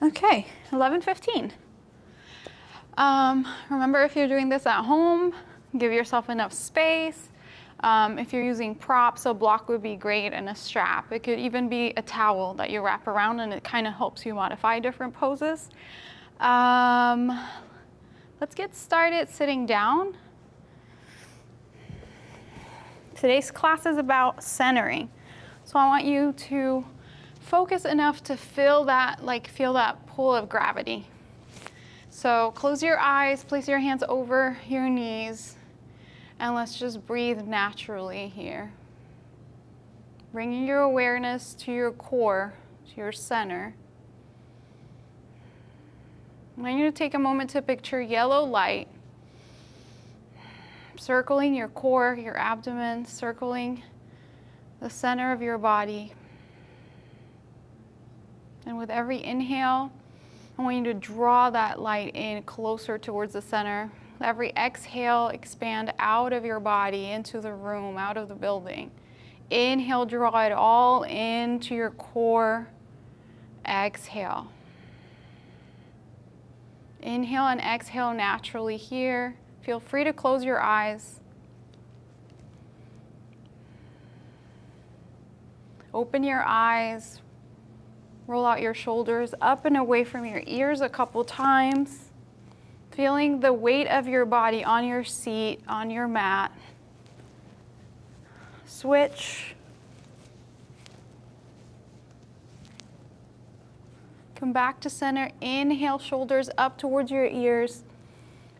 Okay, 11:15. Remember, if you're doing this at home, give yourself enough space. If you're using props, a block would be great, and a strap. It could even be a towel that you wrap around, and it kind of helps you modify different poses. Let's get started sitting down. Today's class is about centering. So I want you to focus enough to feel that pull of gravity. So close your eyes, place your hands over your knees, and let's just breathe naturally here. Bringing your awareness to your core, to your center. I want you to take a moment to picture yellow light circling your core, your abdomen, circling the center of your body. And with every inhale, I want you to draw that light in closer towards the center. Every exhale, expand out of your body, into the room, out of the building. Inhale, draw it all into your core. Exhale. Inhale and exhale naturally here. Feel free to close your eyes. Open your eyes. Roll out your shoulders up and away from your ears a couple times. Feeling the weight of your body on your seat, on your mat. Switch. Come back to center. Inhale, shoulders up towards your ears.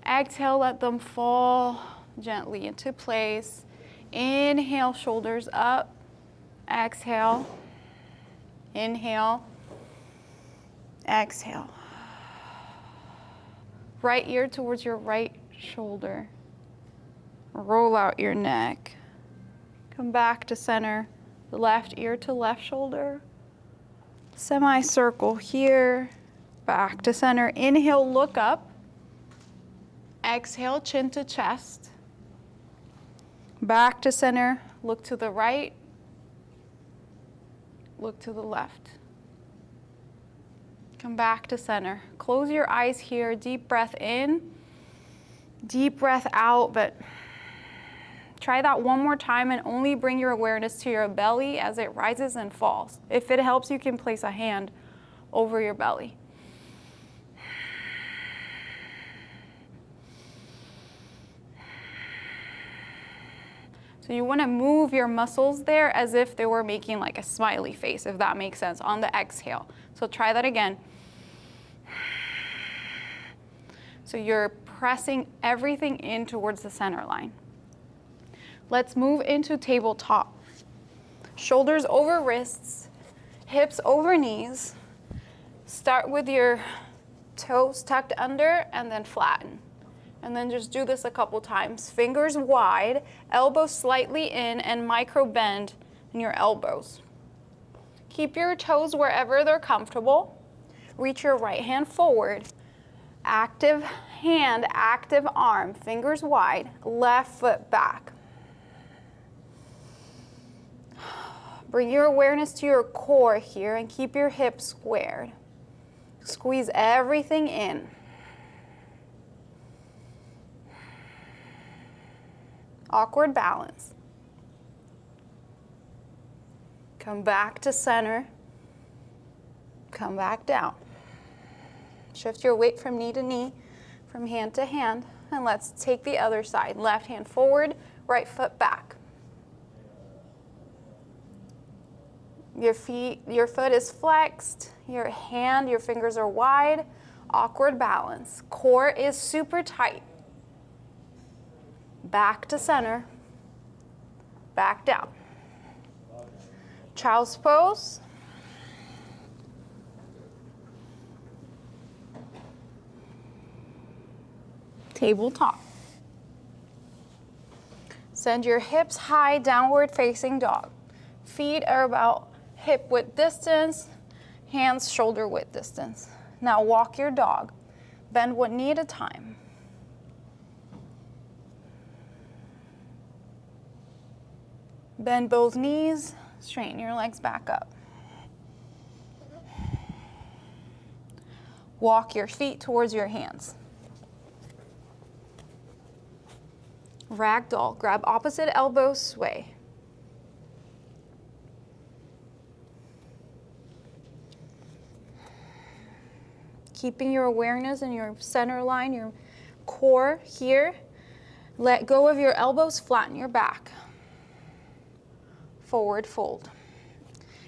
Exhale, let them fall gently into place. Inhale, shoulders up. Exhale. Inhale. Exhale. Right ear towards your right shoulder. Roll out your neck. Come back to center. The left ear to left shoulder. Semicircle here. Back to center. Inhale, look up. Exhale, chin to chest. Back to center. Look to the right. Look to the left. Come back to center. Close your eyes here. Deep breath in. Deep breath out, but try that one more time and only bring your awareness to your belly as it rises and falls. If it helps, you can place a hand over your belly. So you want to move your muscles there as if they were making like a smiley face, if that makes sense, on the exhale. So try that again. So you're pressing everything in towards the center line. Let's move into tabletop. Shoulders over wrists, hips over knees. Start with your toes tucked under and then flatten. And then just do this a couple times. Fingers wide, elbows slightly in, and micro bend in your elbows. Keep your toes wherever they're comfortable. Reach your right hand forward. Active hand, active arm, fingers wide, left foot back. Bring your awareness to your core here and keep your hips squared. Squeeze everything in. Awkward balance. Come back to center. Come back down. Shift your weight from knee to knee, from hand to hand, and let's take the other side. Left hand forward, right foot back. Your foot is flexed, your fingers are wide, awkward balance. Core is super tight. Back to center, back down. Child's pose. Tabletop. Send your hips high, downward facing dog. Feet are about hip width distance, hands shoulder width distance. Now walk your dog. Bend one knee at a time. Bend both knees, straighten your legs back up. Walk your feet towards your hands. Ragdoll, grab opposite elbow, sway. Keeping your awareness in your center line, your core here. Let go of your elbows, flatten your back. Forward fold.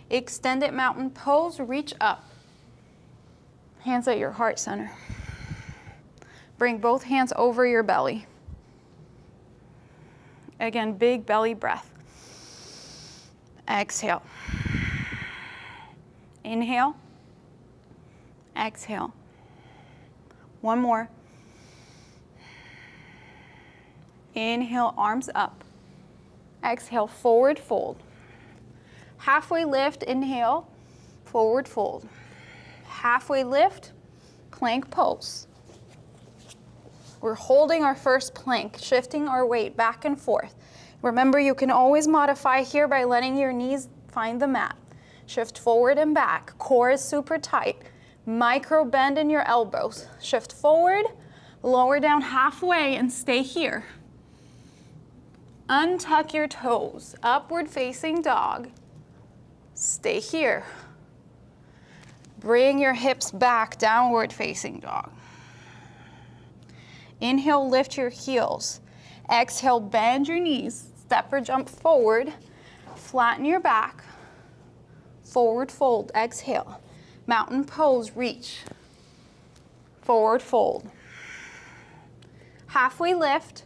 Extended mountain pose, reach up. Hands at your heart center. Bring both hands over your belly. Again, big belly breath. Exhale. Inhale. Exhale. One more. Inhale, arms up. Exhale, forward fold. Halfway lift, inhale, forward fold. Halfway lift, plank pose. We're holding our first plank, shifting our weight back and forth. Remember, you can always modify here by letting your knees find the mat. Shift forward and back. Core is super tight. Micro bend in your elbows. Shift forward, lower down halfway and stay here. Untuck your toes. Upward facing dog. Stay here. Bring your hips back, downward facing dog. Inhale, lift your heels. Exhale, bend your knees. Step or jump forward. Flatten your back. Forward fold, exhale. Mountain pose, reach. Forward fold. Halfway lift.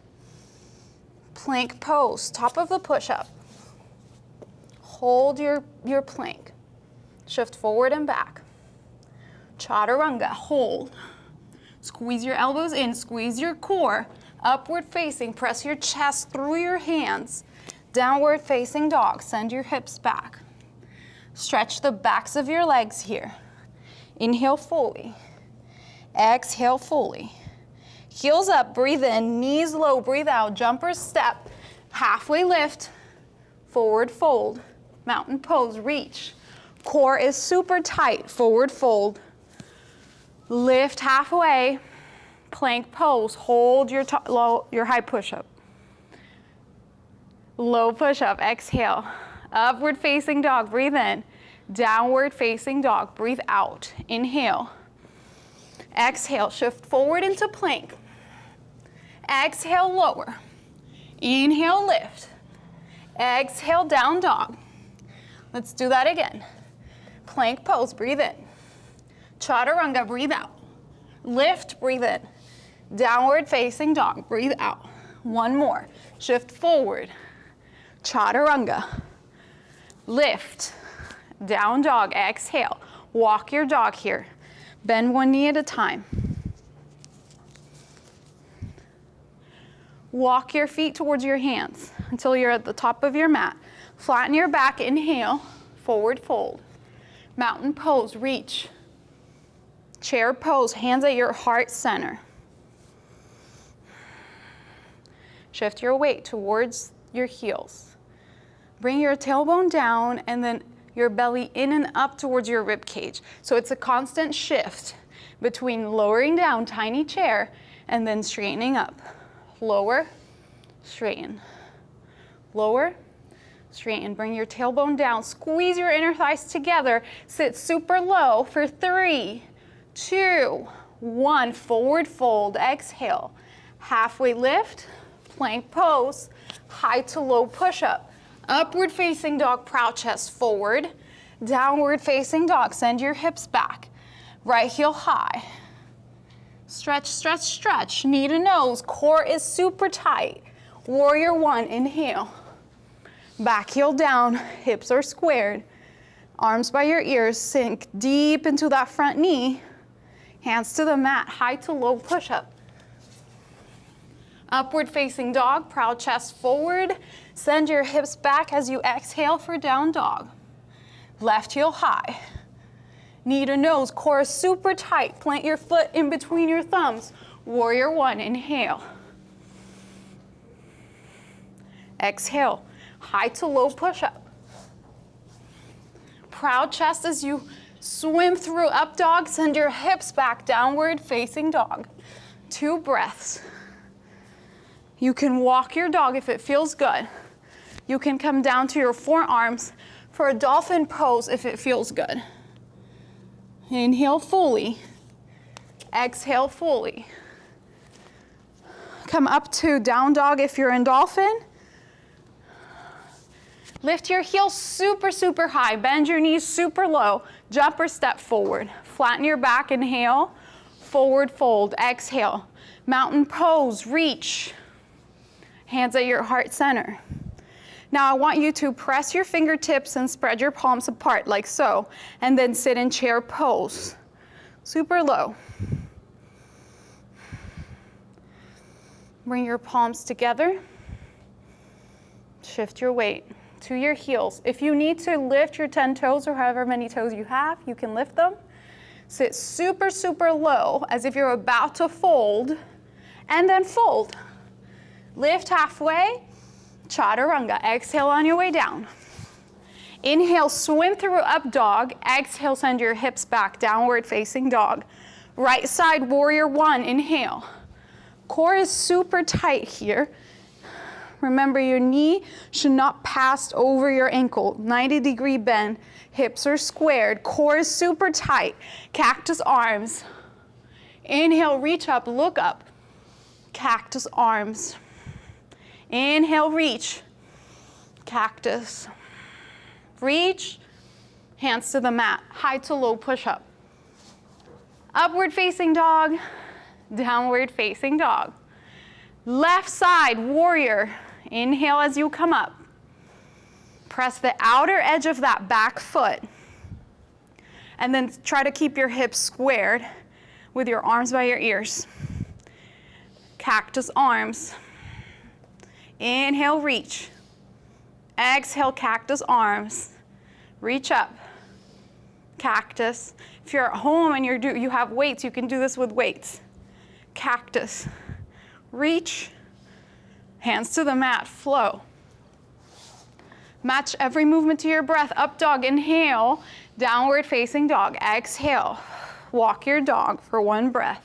Plank pose, top of the push-up. Hold your plank. Shift forward and back. Chaturanga, hold. Squeeze your elbows in, squeeze your core. Upward facing, press your chest through your hands. Downward facing dog, send your hips back. Stretch the backs of your legs here. Inhale fully. Exhale fully. Heels up, breathe in, knees low, breathe out. Jumper step, halfway lift, forward fold. Mountain pose, reach. Core is super tight, forward fold. Lift halfway, plank pose. Hold your high push-up. Low push-up, exhale. Upward facing dog, breathe in. Downward facing dog, breathe out. Inhale. Exhale, shift forward into plank. Exhale, lower. Inhale, lift. Exhale, down dog. Let's do that again. Plank pose, breathe in. Chaturanga, breathe out. Lift, breathe in. Downward facing dog, breathe out. One more. Shift forward. Chaturanga. Lift. Down dog, exhale. Walk your dog here. Bend one knee at a time. Walk your feet towards your hands until you're at the top of your mat. Flatten your back, inhale, forward fold. Mountain pose, reach. Chair pose, hands at your heart center. Shift your weight towards your heels. Bring your tailbone down and then your belly in and up towards your rib cage. So it's a constant shift between lowering down, tiny chair, and then straightening up. Lower, straighten. Lower, straighten. Bring your tailbone down. Squeeze your inner thighs together. Sit super low for 3, 2, 1. Forward fold. Exhale. Halfway lift. Plank pose. High to low push-up. Upward facing dog, proud chest forward. Downward facing dog. Send your hips back. Right heel high. Stretch, stretch, stretch. Knee to nose. Core is super tight. Warrior 1, inhale. Back heel down. Hips are squared. Arms by your ears. Sink deep into that front knee. Hands to the mat. High to low push-up. Upward facing dog. Proud chest forward. Send your hips back as you exhale for down dog. Left heel high. Knee to nose, core is super tight. Plant your foot in between your thumbs. Warrior 1, inhale. Exhale, high to low push-up. Proud chest as you Swim through up dog, send your hips back, downward facing dog. 2 breaths. You can walk your dog if it feels good. You can come down to your forearms for a dolphin pose if it feels good. Inhale fully, exhale fully. Come up to down dog if you're in dolphin. Lift your heels super, super high. Bend your knees super low. Jump or step forward. Flatten your back, inhale. Forward fold, exhale. Mountain pose, reach. Hands at your heart center. Now I want you to press your fingertips and spread your palms apart like so, and then sit in chair pose. Super low. Bring your palms together. Shift your weight to your heels. If you need to lift your 10 toes or however many toes you have, you can lift them. Sit super, super low as if you're about to fold, and then fold. Lift halfway, chaturanga. Exhale on your way down. Inhale, swim through up dog. Exhale, send your hips back, downward facing dog. Right side, warrior 1, inhale. Core is super tight here. Remember, your knee should not pass over your ankle. 90-degree bend, hips are squared, core is super tight. Cactus arms. Inhale, reach up, look up. Cactus arms. Inhale, reach. Cactus. Reach. Hands to the mat. High to low push-up. Upward facing dog. Downward facing dog. Left side, warrior. Inhale as you come up. Press the outer edge of that back foot. And then try to keep your hips squared with your arms by your ears. Cactus arms. Inhale, reach. Exhale, cactus arms. Reach up. Cactus. If you're at home and you have weights, you can do this with weights. Cactus. Reach. Hands to the mat, flow. Match every movement to your breath. Up dog, inhale. Downward facing dog, exhale. Walk your dog for 1 breath.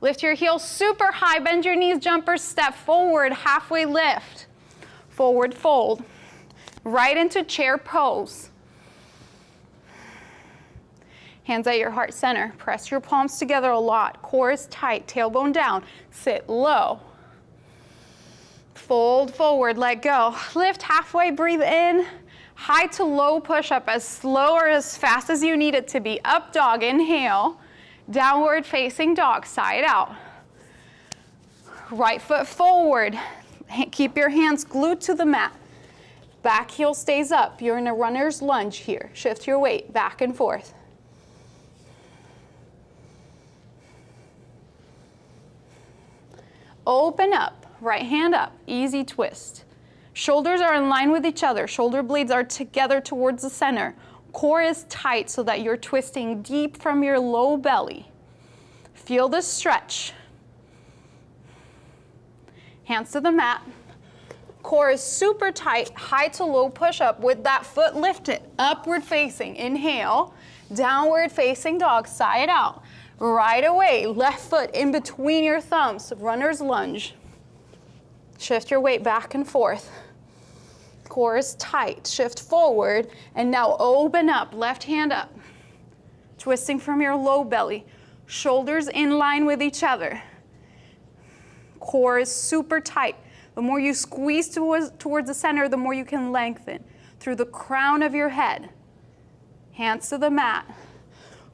Lift your heels super high, bend your knees, jumper step forward, halfway lift. Forward fold. Right into chair pose. Hands at your heart center. Press your palms together a lot. Core is tight, tailbone down. Sit low. Fold forward, let go. Lift halfway, breathe in. High to low push-up, as slow or as fast as you need it to be. Up dog, inhale. Downward facing dog, side out. Right foot forward. Keep your hands glued to the mat. Back heel stays up. You're in a runner's lunge here. Shift your weight back and forth. Open up, right hand up, easy twist. Shoulders are in line with each other. Shoulder blades are together towards the center. Core is tight so that you're twisting deep from your low belly. Feel the stretch. Hands to the mat. Core is super tight, high to low push-up with that foot lifted. Upward facing, inhale. Downward facing dog, side out. Right away, left foot in between your thumbs, runner's lunge. Shift your weight back and forth. Core is tight, shift forward, and now open up, left hand up. Twisting from your low belly, shoulders in line with each other. Core is super tight. The more you squeeze towards the center, the more you can lengthen through the crown of your head. Hands to the mat.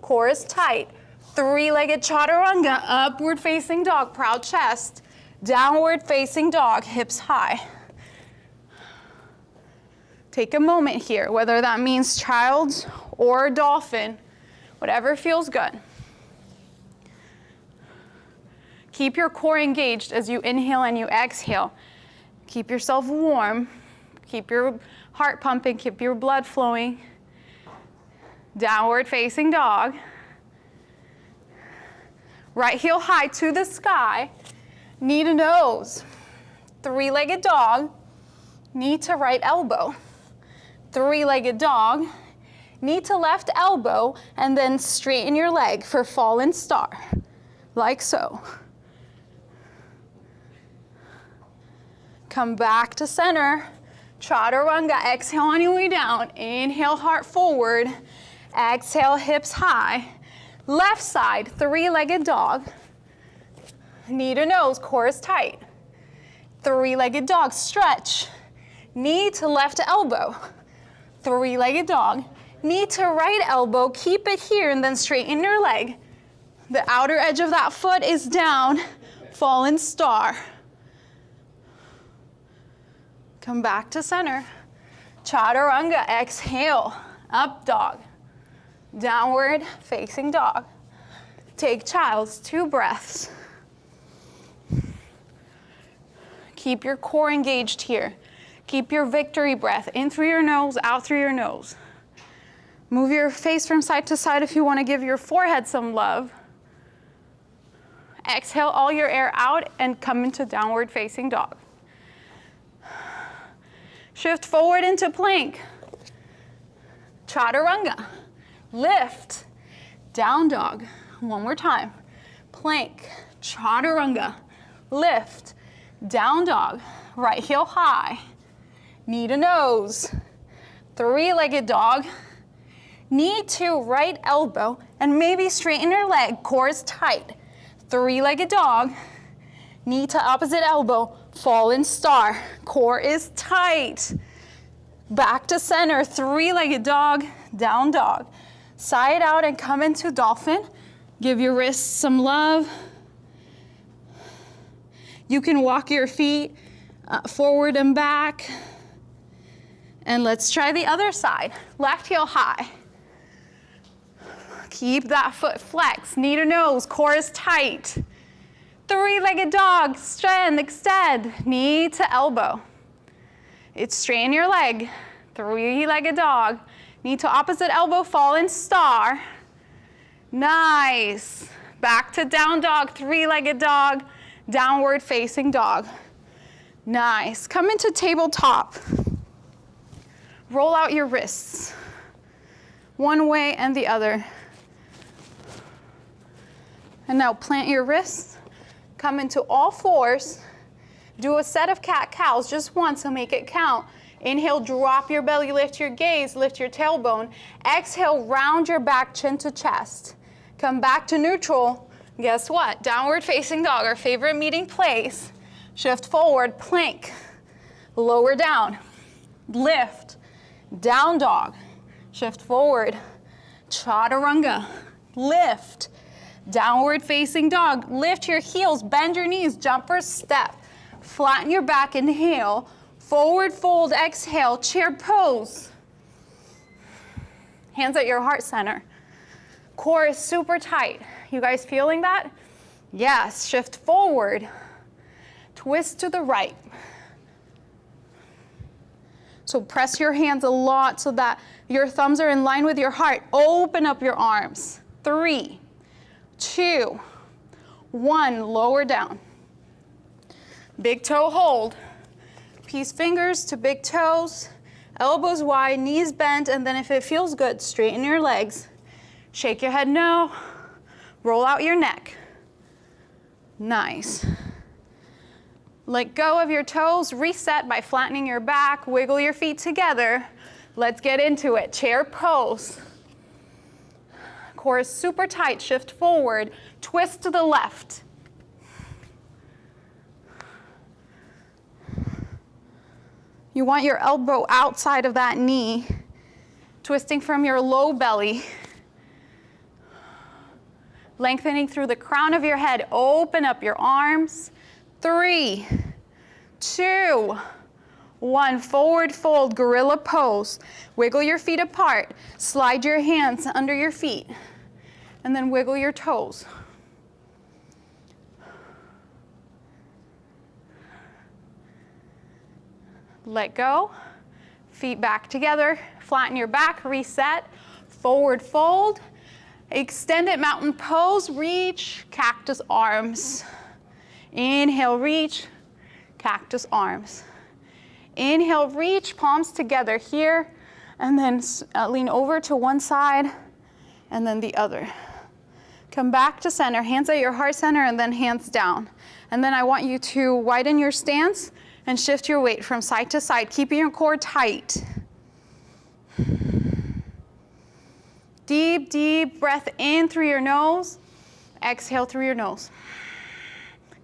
Core is tight. 3-legged chaturanga, upward facing dog, proud chest. Downward facing dog, hips high. Take a moment here, whether that means child's or dolphin, whatever feels good. Keep your core engaged as you inhale and you exhale. Keep yourself warm. Keep your heart pumping, keep your blood flowing. Downward facing dog. Right heel high to the sky, knee to nose. 3-legged dog, knee to right elbow. three-legged dog. Knee to left elbow, and then straighten your leg for fallen star, like so. Come back to center. Chaturanga, exhale on your way down. Inhale, heart forward. Exhale, hips high. Left side, three-legged dog. Knee to nose, core is tight. Three-legged dog, stretch. Knee to left elbow. Three-legged dog. Knee to right elbow, keep it here and then straighten your leg. The outer edge of that foot is down, fallen star. Come back to center. Chaturanga, exhale, up dog. Downward facing dog. Take child's 2 breaths. Keep your core engaged here. Keep your victory breath in through your nose, out through your nose. Move your face from side to side if you want to give your forehead some love. Exhale all your air out and come into downward facing dog. Shift forward into plank. Chaturanga. Lift. Down dog. One more time. Plank. Chaturanga. Lift. Down dog. Right heel high. Knee to nose. Three-legged dog. Knee to right elbow, and maybe straighten your leg, core is tight. Three-legged dog, knee to opposite elbow, fallen star, core is tight. Back to center, three-legged dog, down dog. Side out and come into dolphin. Give your wrists some love. You can walk your feet forward and back. And let's try the other side. Left heel high. Keep that foot flexed, knee to nose, core is tight. Three-legged dog, straighten, extend, knee to elbow. It's straighten your leg. Three-legged dog, knee to opposite elbow, fallen star. Nice. Back to down dog, three-legged dog, downward facing dog. Nice. Come into tabletop. Roll out your wrists. One way and the other. And now plant your wrists, come into all fours, do a set of cat-cows just once, so make it count. Inhale, drop your belly, lift your gaze, lift your tailbone. Exhale, round your back, chin to chest. Come back to neutral. Guess what? Downward facing dog, our favorite meeting place. Shift forward, plank, lower down, lift, down dog, shift forward, chaturanga, lift, downward facing dog. Lift your heels, bend your knees, jumper step. Flatten your back, inhale. Forward fold, exhale, chair pose. Hands at your heart center. Core is super tight. You guys feeling that? Yes, shift forward. Twist to the right. So press your hands a lot so that your thumbs are in line with your heart. Open up your arms. 3, 2, 1, lower down. Big toe hold. Peace fingers to big toes, elbows wide, knees bent, and then if it feels good, straighten your legs. Shake your head no, roll out your neck. Nice. Let go of your toes, reset by flattening your back, wiggle your feet together. Let's get into it, chair pose. Core is super tight, shift forward, twist to the left. You want your elbow outside of that knee, twisting from your low belly. Lengthening through the crown of your head, open up your arms. 3, 2, 1, forward fold, gorilla pose. Wiggle your feet apart, slide your hands under your feet, and then wiggle your toes. Let go, feet back together, flatten your back, reset, forward fold, extended mountain pose, reach, cactus arms. Inhale, reach, cactus arms. Inhale, reach, palms together here. And then lean over to one side and then the other. Come back to center, hands at your heart center and then hands down. And then I want you to widen your stance and shift your weight from side to side, keeping your core tight. Deep, deep breath in through your nose, exhale through your nose.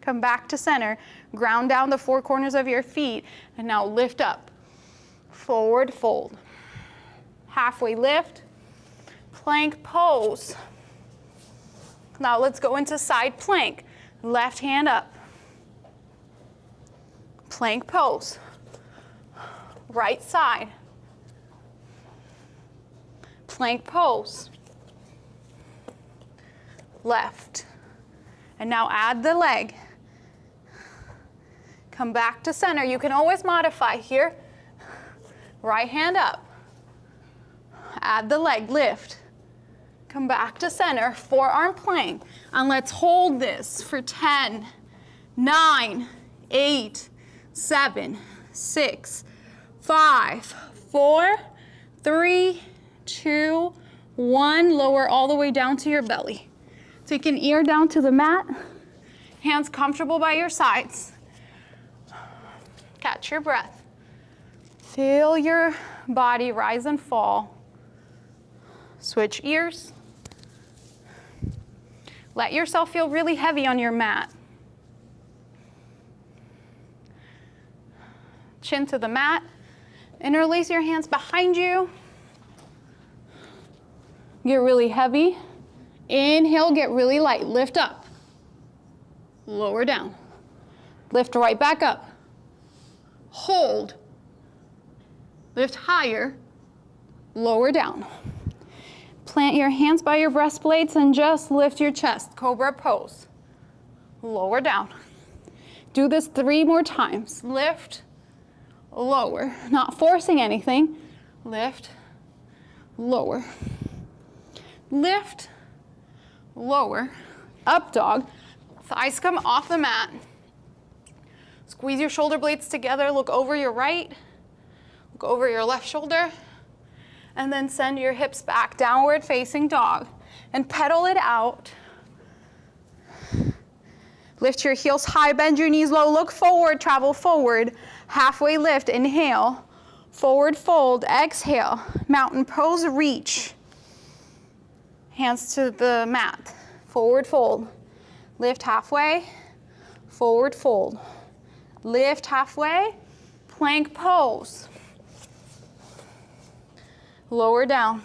Come back to center, ground down the four corners of your feet, and now lift up. Forward fold. Halfway lift, plank pose. Now let's go into side plank. Left hand up. Plank pose. Right side. Plank pose. Left. And now add the leg. Come back to center. You can always modify here. Right hand up. Add the leg, lift. Come back to center, forearm plank. And let's hold this for 10, 9, 8, 7, 6, 5, 4, 3, 2, 1. Lower all the way down to your belly. Take an ear down to the mat. Hands comfortable by your sides. Catch your breath. Feel your body rise and fall. Switch ears. Let yourself feel really heavy on your mat. Chin to the mat. Interlace your hands behind you. Get really heavy. Inhale, get really light. Lift up. Lower down. Lift right back up. Hold. Lift higher. Lower down. Plant your hands by your breastplates and just lift your chest. Cobra pose. Lower down. Do this 3 more times. Lift, lower. Not forcing anything. Lift, lower. Lift, lower. Up dog. Thighs come off the mat. Squeeze your shoulder blades together. Look over your right. Look over your left shoulder. And then send your hips back, downward facing dog. And pedal it out. Lift your heels high, bend your knees low, look forward, travel forward. Halfway lift, inhale. Forward fold, exhale. Mountain pose, reach. Hands to the mat. Forward fold. Lift halfway. Forward fold. Lift halfway. Plank pose. Lower down.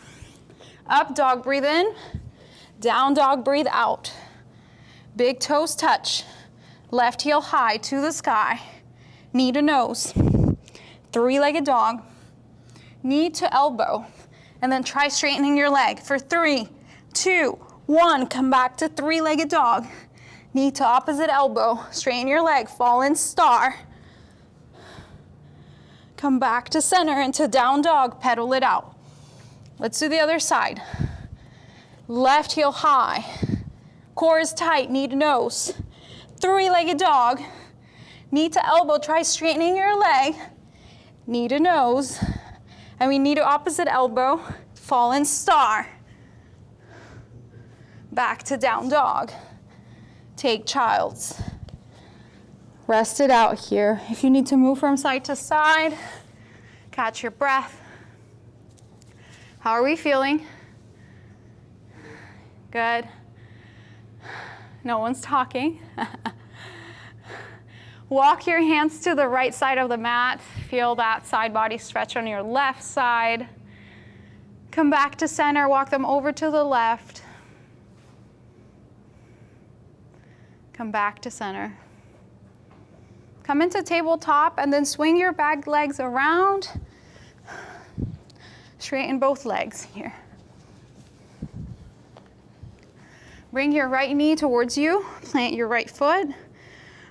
Up dog, breathe in. Down dog, breathe out. Big toes touch. Left heel high to the sky. Knee to nose. 3-legged dog. Knee to elbow. And then try straightening your leg for 3, 2, 1. Come back to 3-legged dog. Knee to opposite elbow. Straighten your leg. Fall in star. Come back to center into down dog. Pedal it out. Let's do the other side. Left heel high. Core is tight, knee to nose. 3-legged dog. Knee to elbow, try straightening your leg. Knee to nose. And we knee to opposite elbow. Fall in star. Back to down dog. Take child's. Rest it out here. If you need to move from side to side, catch your breath. How are we feeling? Good. No one's talking. Walk your hands to the right side of the mat. Feel that side body stretch on your left side. Come back to center. Walk them over to the left. Come back to center. Come into tabletop and then swing your back legs around. Straighten both legs here. Bring your right knee towards you. Plant your right foot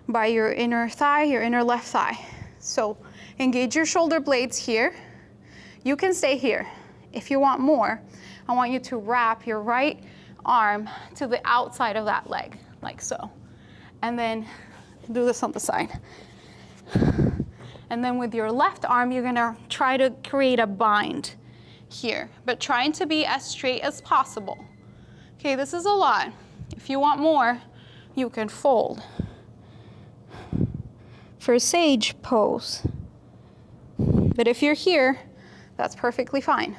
by your inner thigh, your inner left thigh. So engage your shoulder blades here. You can stay here. If you want more, I want you to wrap your right arm to the outside of that leg, like so. And then do this on the side. And then with your left arm, you're gonna try to create a bind. here, but trying to be as straight as possible. Okay, this is a lot. If you want more, you can fold. For sage pose. But if you're here, that's perfectly fine.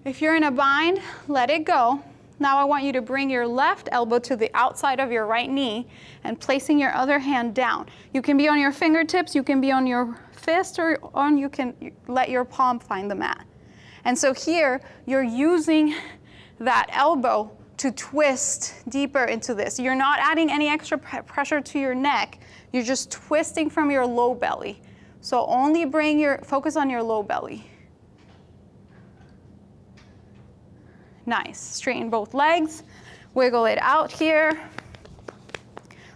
If you're in a bind, let it go. Now I want you to bring your left elbow to the outside of your right knee and placing your other hand down. You can be on your fingertips, you can be on your fist, or you can let your palm find the mat. And so here, you're using that elbow to twist deeper into this. You're not adding any extra pressure to your neck. You're just twisting from your low belly. So only focus on your low belly. Nice. Straighten both legs. Wiggle it out here.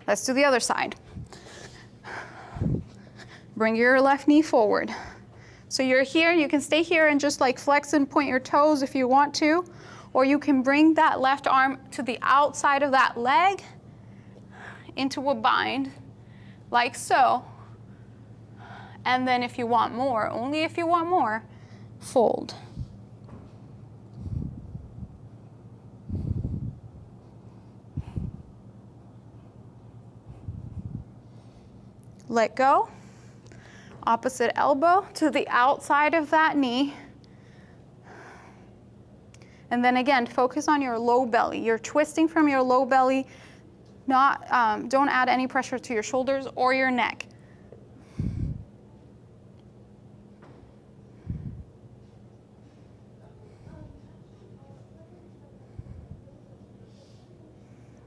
Let's do the other side. Bring your left knee forward. So you're here, you can stay here and just like flex and point your toes if you want to, or you can bring that left arm to the outside of that leg into a bind, like so. And then if you want more, only if you want more, fold. Let go. Opposite elbow to the outside of that knee. And then again, focus on your low belly. You're twisting from your low belly. Don't add any pressure to your shoulders or your neck.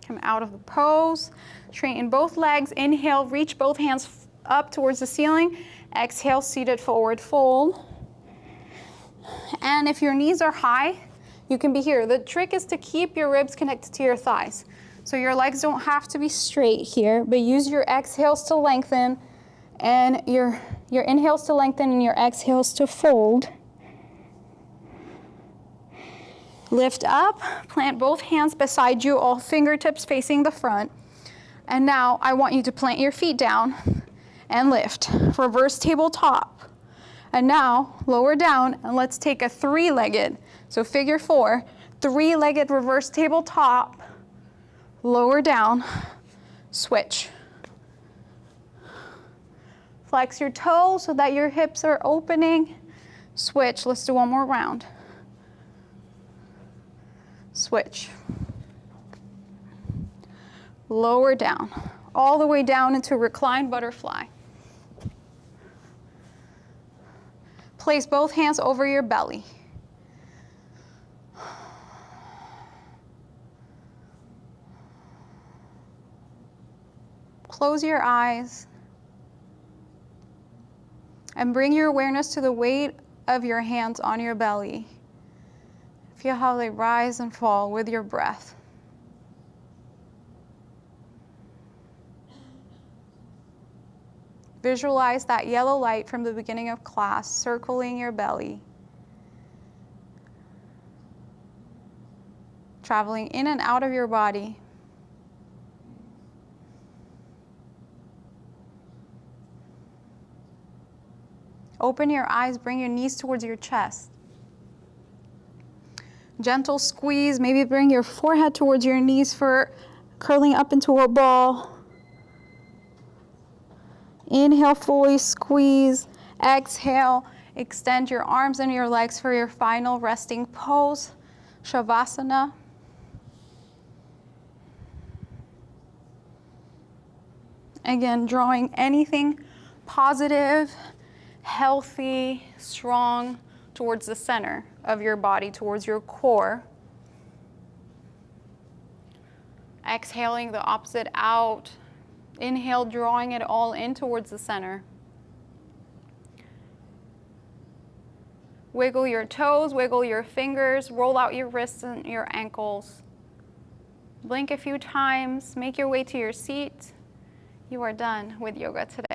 Come out of the pose. Straighten both legs. Inhale, reach both hands up towards the ceiling. Exhale, seated forward fold. And if your knees are high, you can be here. The trick is to keep your ribs connected to your thighs. So your legs don't have to be straight here, but use your exhales to lengthen and your inhales to lengthen and your exhales to fold. Lift up, plant both hands beside you, all fingertips facing the front. And now I want you to plant your feet down and lift. Reverse tabletop. And now lower down and let's take a three-legged. So figure four, three-legged reverse tabletop, lower down, switch. Flex your toes so that your hips are opening. Switch, let's do one more round. Switch. Lower down, all the way down into reclined butterfly. Place both hands over your belly. Close your eyes and bring your awareness to the weight of your hands on your belly. Feel how they rise and fall with your breath. Visualize that yellow light from the beginning of class circling your belly, traveling in and out of your body. Open your eyes, bring your knees towards your chest. Gentle squeeze, maybe bring your forehead towards your knees for curling up into a ball. Inhale, fully squeeze. Exhale, extend your arms and your legs for your final resting pose, Shavasana. Again, drawing anything positive, healthy, strong towards the center of your body, towards your core. Exhaling the opposite out. Inhale, drawing it all in towards the center. Wiggle your toes, wiggle your fingers, roll out your wrists and your ankles. Blink a few times, make your way to your seat. You are done with yoga today.